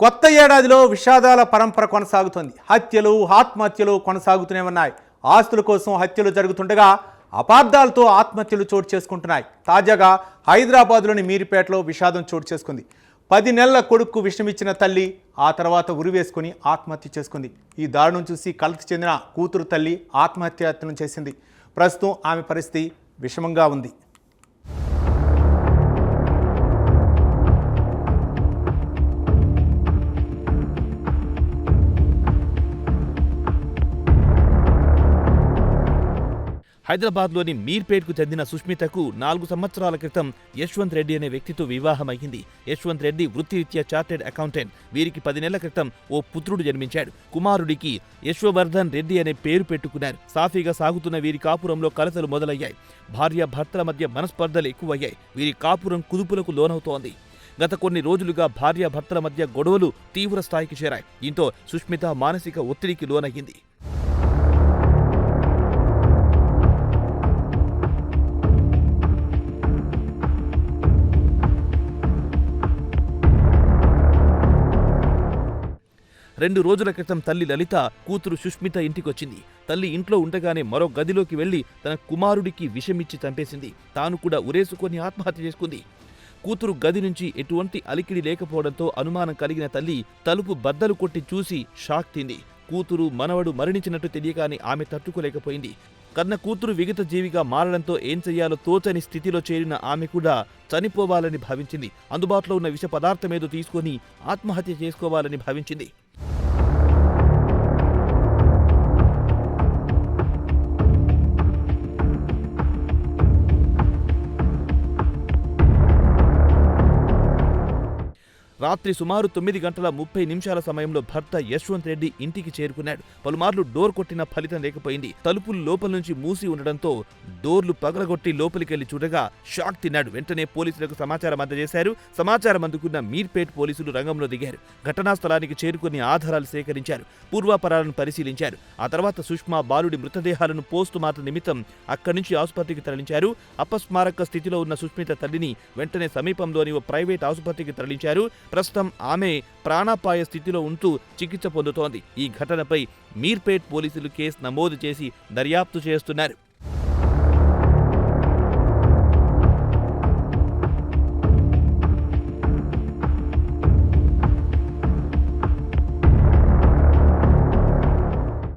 కొత్త ఏడాదిలో విషాదాల పరంపర కొనసాగుతోంది. హత్యలు, ఆత్మహత్యలు కొనసాగుతూనే ఉన్నాయి. ఆస్తుల కోసం హత్యలు జరుగుతుండగా అపార్థాలతో ఆత్మహత్యలు చోటు చేసుకుంటున్నాయి. తాజాగా హైదరాబాద్లోని మీర్పేటలో విషాదం చోటు చేసుకుంది. 10 నెలల కొడుకు విషమిచ్చిన తల్లి ఆ తర్వాత ఉరివేసుకుని ఆత్మహత్య చేసుకుంది. ఈ దారుణం చూసి కలత చెందిన కూతురు తల్లి ఆత్మహత్యాయత్నం చేసింది. ప్రస్తుతం ఆమె పరిస్థితి విషమంగా ఉంది. హైదరాబాద్లోని మీర్పేట్కు చెందిన సుష్మితకు 4 సంవత్సరాల క్రితం యశ్వంత్ రెడ్డి అనే వ్యక్తితో వివాహమైంది. యశ్వంత్ రెడ్డి వృత్తిరీత్యా చార్టెడ్ అకౌంటెంట్. వీరికి 10 నెలల క్రితం ఓ పుత్రుడు జన్మించాడు. కుమారుడికి యశ్వవర్ధన్ రెడ్డి అనే పేరు పెట్టుకున్నారు. సాఫీగా సాగుతున్న వీరి కాపురంలో కలతలు మొదలయ్యాయి. భార్యాభర్తల మధ్య మనస్పర్ధలు ఎక్కువయ్యాయి. వీరి కాపురం కుదుపులకు లోనవుతోంది. గత కొన్ని రోజులుగా భార్యాభర్తల మధ్య గొడవలు తీవ్ర స్థాయికి చేరాయి. దీంతో సుష్మిత మానసిక ఒత్తిడికి లోనయ్యింది. రెండు రోజుల క్రితం తల్లి లలిత కూతురు సుష్మిత ఇంటికొచ్చింది. తల్లి ఇంట్లో ఉండగానే మరో గదిలోకి వెళ్లి తన కుమారుడికి విషమిచ్చి చంపేసింది. తాను కూడా ఉరేసుకొని ఆత్మహత్య చేసుకుంది. కూతురు గది నుంచి ఎటువంటి అలికిడి లేకపోవడంతో అనుమానం కలిగిన తల్లి తలుపు బద్దలు కొట్టి చూసి షాక్ తింది. కూతురు మనవడు మరణించినట్టు తెలియగానే ఆమె తట్టుకోలేకపోయింది. కన్న కూతురు విగత జీవిగా మారడంతో ఏం చెయ్యాలో తోచని స్థితిలో చేరిన ఆమె కూడా చనిపోవాలని భావించింది. అందుబాటులో ఉన్న విష పదార్థమేదో తీసుకొని ఆత్మహత్య చేసుకోవాలని భావించింది. రాత్రి సుమారు 9:30 సమయంలో భర్త యశ్వంత్ రెడ్డి ఇంటికి చేరుకున్నాడు. పలుమార్లు డోర్ కొట్టిన ఫలితం లేకపోయింది. తలుపులు లోపల నుంచి మూసి ఉండడంతో డోర్లు పగలగొట్టి లోపలికెళ్లి చూడగా షాక్ తిన్నాడు. వెంటనే పోలీసులకు సమాచారం అందజేశారు. సమాచారం అందుకున్న మీర్పేట్ పోలీసులు రంగంలో దిగారు. ఘటనా స్థలానికి చేరుకుని ఆధారాలు సేకరించారు. పూర్వాపరాలను పరిశీలించారు. ఆ తర్వాత సుష్మా బాలుడి మృతదేహాలను పోస్టు మార్టం నిమిత్తం అక్కడి నుంచి ఆసుపత్రికి తరలించారు. అపస్మారక స్థితిలో ఉన్న సుష్మిత తల్లిని వెంటనే సమీపంలోని ఓ ప్రైవేట్ ఆసుపత్రికి తరలించారు. ప్రస్తుతం ఆమె ప్రాణాపాయ స్థితిలో ఉంటూ చికిత్స పొందుతోంది. ఈ ఘటనపై మీర్పేట్ పోలీసులు కేసు నమోదు చేసి దర్యాప్తు చేస్తున్నారు.